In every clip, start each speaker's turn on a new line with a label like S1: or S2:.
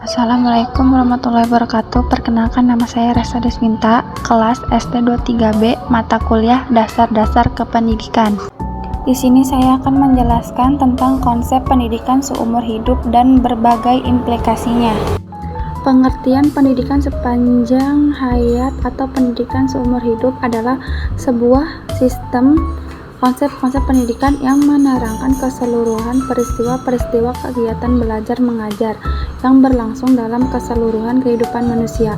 S1: Assalamualaikum warahmatullahi wabarakatuh. Perkenalkan, nama saya Resa Desminta, kelas SD 23B, mata kuliah Dasar-Dasar Kependidikan. Di sini saya akan menjelaskan tentang konsep pendidikan seumur hidup dan berbagai implikasinya. Pengertian pendidikan sepanjang hayat atau pendidikan seumur hidup adalah sebuah sistem konsep-konsep pendidikan yang menerangkan keseluruhan peristiwa-peristiwa kegiatan belajar mengajar yang berlangsung dalam keseluruhan kehidupan manusia.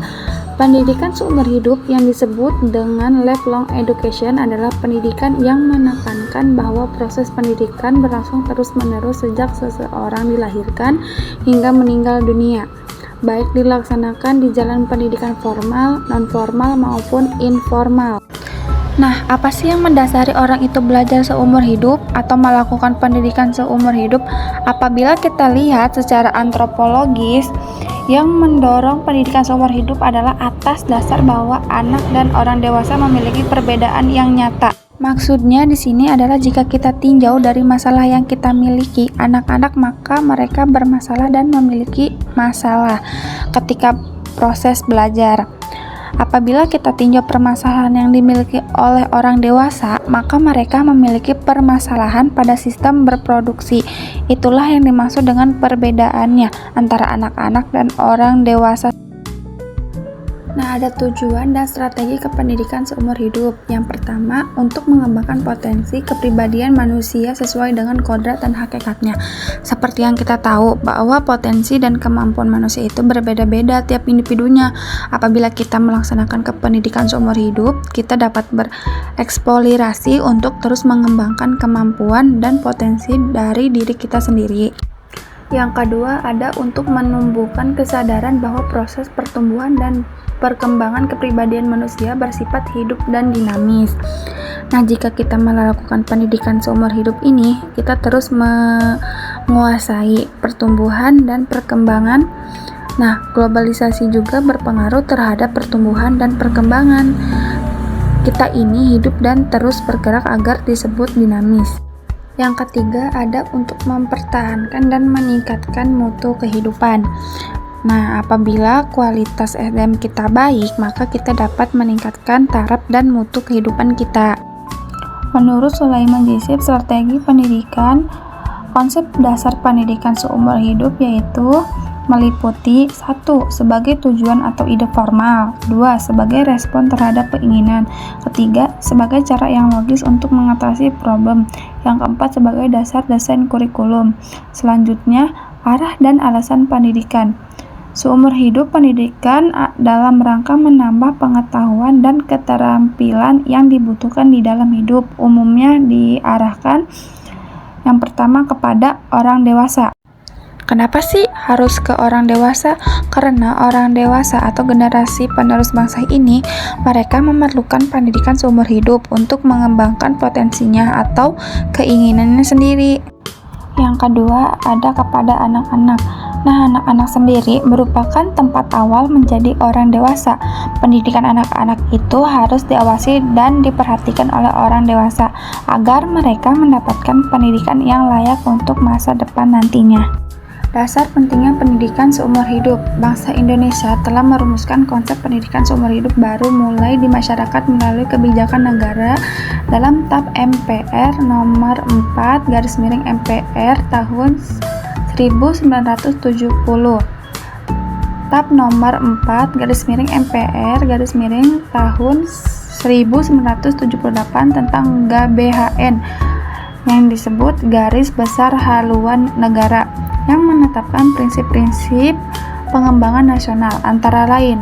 S1: Pendidikan seumur hidup yang disebut dengan lifelong education adalah pendidikan yang menekankan bahwa proses pendidikan berlangsung terus-menerus sejak seseorang dilahirkan hingga meninggal dunia, baik dilaksanakan di jalan pendidikan formal, non-formal maupun informal. Nah, apa sih yang mendasari orang itu belajar seumur hidup atau melakukan pendidikan seumur hidup? Apabila kita lihat secara antropologis, yang mendorong pendidikan seumur hidup adalah atas dasar bahwa anak dan orang dewasa memiliki perbedaan yang nyata. Maksudnya di sini adalah jika kita tinjau dari masalah yang kita miliki, anak-anak maka mereka bermasalah dan memiliki masalah ketika proses belajar. Apabila kita tinjau permasalahan yang dimiliki oleh orang dewasa, maka mereka memiliki permasalahan pada sistem berproduksi. Itulah yang dimaksud dengan perbedaannya antara anak-anak dan orang dewasa. Nah, ada tujuan dan strategi kependidikan seumur hidup. Yang pertama, untuk mengembangkan potensi kepribadian manusia sesuai dengan kodrat dan hakikatnya. Seperti yang kita tahu bahwa potensi dan kemampuan manusia itu berbeda-beda tiap individunya. Apabila kita melaksanakan kependidikan seumur hidup, kita dapat bereksplorasi untuk terus mengembangkan kemampuan dan potensi dari diri kita sendiri. Yang kedua, ada untuk menumbuhkan kesadaran bahwa proses pertumbuhan dan perkembangan kepribadian manusia bersifat hidup dan dinamis. Nah, jika kita melakukan pendidikan seumur hidup ini, kita terus menguasai pertumbuhan dan perkembangan. Nah, globalisasi juga berpengaruh terhadap pertumbuhan dan perkembangan. Kita ini hidup dan terus bergerak agar disebut dinamis. Yang ketiga, ada untuk mempertahankan dan meningkatkan mutu kehidupan. Nah, apabila kualitas SDM kita baik, maka kita dapat meningkatkan taraf dan mutu kehidupan kita. Menurut Sulaiman Gisip, strategi pendidikan, konsep dasar pendidikan seumur hidup yaitu meliputi 1. Sebagai tujuan atau ide formal, 2. Sebagai respon terhadap keinginan, 3. Sebagai cara yang logis untuk mengatasi problem, yang keempat sebagai dasar desain kurikulum. Selanjutnya, arah dan alasan pendidikan. Seumur hidup pendidikan dalam rangka menambah pengetahuan dan keterampilan yang dibutuhkan di dalam hidup, umumnya diarahkan yang pertama kepada orang dewasa. Kenapa sih harus ke orang dewasa? Karena orang dewasa atau generasi penerus bangsa ini, mereka memerlukan pendidikan seumur hidup untuk mengembangkan potensinya atau keinginannya sendiri. Yang kedua, ada kepada anak-anak. Nah, anak-anak sendiri merupakan tempat awal menjadi orang dewasa. Pendidikan anak-anak itu harus diawasi dan diperhatikan oleh orang dewasa agar mereka mendapatkan pendidikan yang layak untuk masa depan nantinya. Dasar pentingnya pendidikan seumur hidup. Bangsa Indonesia telah merumuskan konsep pendidikan seumur hidup baru mulai di masyarakat melalui kebijakan negara dalam TAP MPR nomor 4/MPR tahun 1970. TAP nomor 4/MPR tahun 1978 tentang GBHN yang disebut Garis Besar Haluan Negara, yang menetapkan prinsip-prinsip pengembangan nasional antara lain.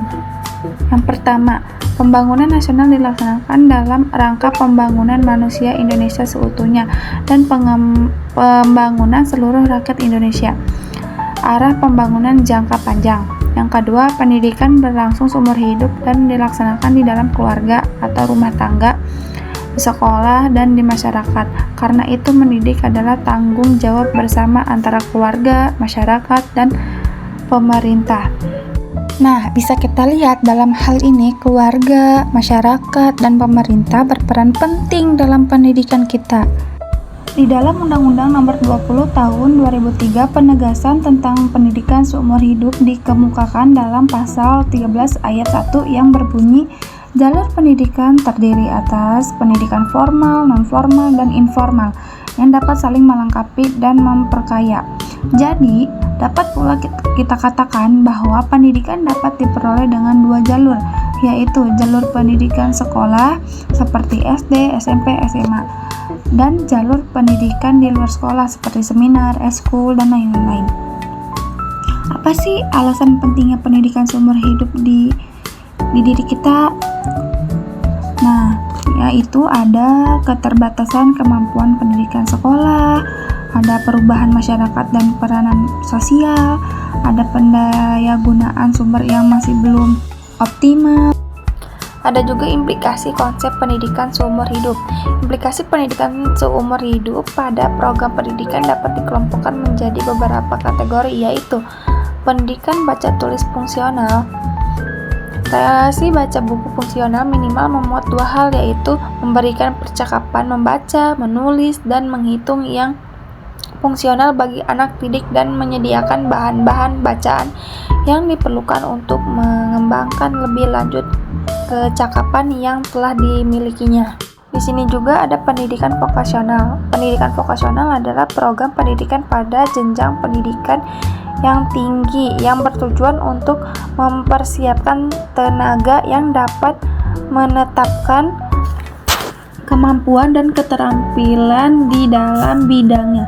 S1: Yang pertama, pembangunan nasional dilaksanakan dalam rangka pembangunan manusia Indonesia seutuhnya dan pembangunan seluruh rakyat Indonesia. Arah pembangunan jangka panjang. Yang kedua, pendidikan berlangsung seumur hidup dan dilaksanakan di dalam keluarga atau rumah tangga, di sekolah, dan di masyarakat. Karena itu mendidik adalah tanggung jawab bersama antara keluarga, masyarakat, dan pemerintah. Nah, bisa kita lihat dalam hal ini keluarga, masyarakat, dan pemerintah berperan penting dalam pendidikan kita. Di dalam Undang-Undang Nomor 20 Tahun 2003, penegasan tentang pendidikan seumur hidup dikemukakan dalam pasal 13 ayat 1 yang berbunyi, jalur pendidikan terdiri atas pendidikan formal, non-formal, dan informal yang dapat saling melengkapi dan memperkaya. Jadi, dapat pula kita katakan bahwa pendidikan dapat diperoleh dengan dua jalur, yaitu jalur pendidikan sekolah seperti SD, SMP, SMA, dan jalur pendidikan di luar sekolah seperti seminar, eskul, dan lain-lain. Apa sih alasan pentingnya pendidikan seumur hidup di diri kita? Nah, yaitu ada keterbatasan kemampuan pendidikan sekolah, ada perubahan masyarakat dan peranan sosial, ada pendayagunaan sumber yang masih belum optimal. Ada juga implikasi konsep pendidikan seumur hidup. Implikasi pendidikan seumur hidup pada program pendidikan dapat dikelompokkan menjadi beberapa kategori, yaitu pendidikan baca tulis fungsional. Realisasi baca buku fungsional minimal memuat dua hal, yaitu memberikan percakapan membaca, menulis, dan menghitung yang fungsional bagi anak didik dan menyediakan bahan-bahan bacaan yang diperlukan untuk mengembangkan lebih lanjut kecakapan yang telah dimilikinya. Di sini juga ada pendidikan vokasional. Pendidikan vokasional adalah program pendidikan pada jenjang pendidikan yang tinggi yang bertujuan untuk mempersiapkan tenaga yang dapat menetapkan kemampuan dan keterampilan di dalam bidangnya.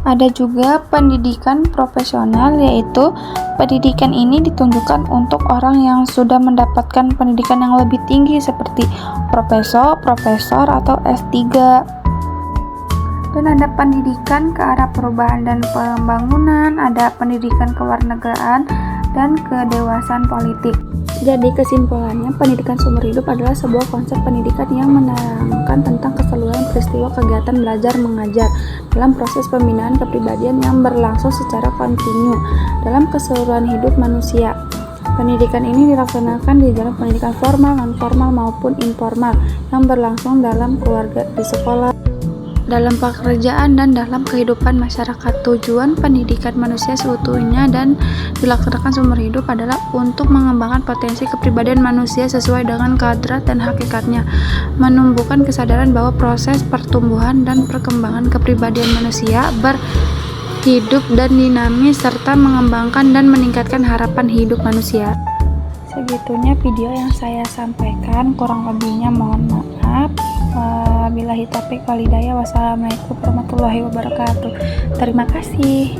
S1: Ada juga pendidikan profesional, yaitu pendidikan ini ditunjukkan untuk orang yang sudah mendapatkan pendidikan yang lebih tinggi seperti profesor atau S3. Dan ada pendidikan ke arah perubahan dan pembangunan, ada pendidikan kewarganegaraan dan kedewasaan politik. Jadi kesimpulannya, pendidikan seumur hidup adalah sebuah konsep pendidikan yang menerangkan tentang keseluruhan peristiwa kegiatan belajar mengajar dalam proses pembinaan kepribadian yang berlangsung secara kontinu dalam keseluruhan hidup manusia. Pendidikan ini dilaksanakan di dalam pendidikan formal, non-formal maupun informal yang berlangsung dalam keluarga, di sekolah, dalam pekerjaan, dan dalam kehidupan masyarakat. Tujuan pendidikan manusia seutuhnya dan dilaksanakan seumur hidup adalah untuk mengembangkan potensi kepribadian manusia sesuai dengan kadrat dan hakikatnya, menumbuhkan kesadaran bahwa proses pertumbuhan dan perkembangan kepribadian manusia berhidup dan dinamis, serta mengembangkan dan meningkatkan harapan hidup manusia. Segitunya video yang saya sampaikan, kurang lebihnya mohon maaf. Wabillahi taufiq wal hidayah. Wassalamualaikum warahmatullahi wabarakatuh. Terima kasih.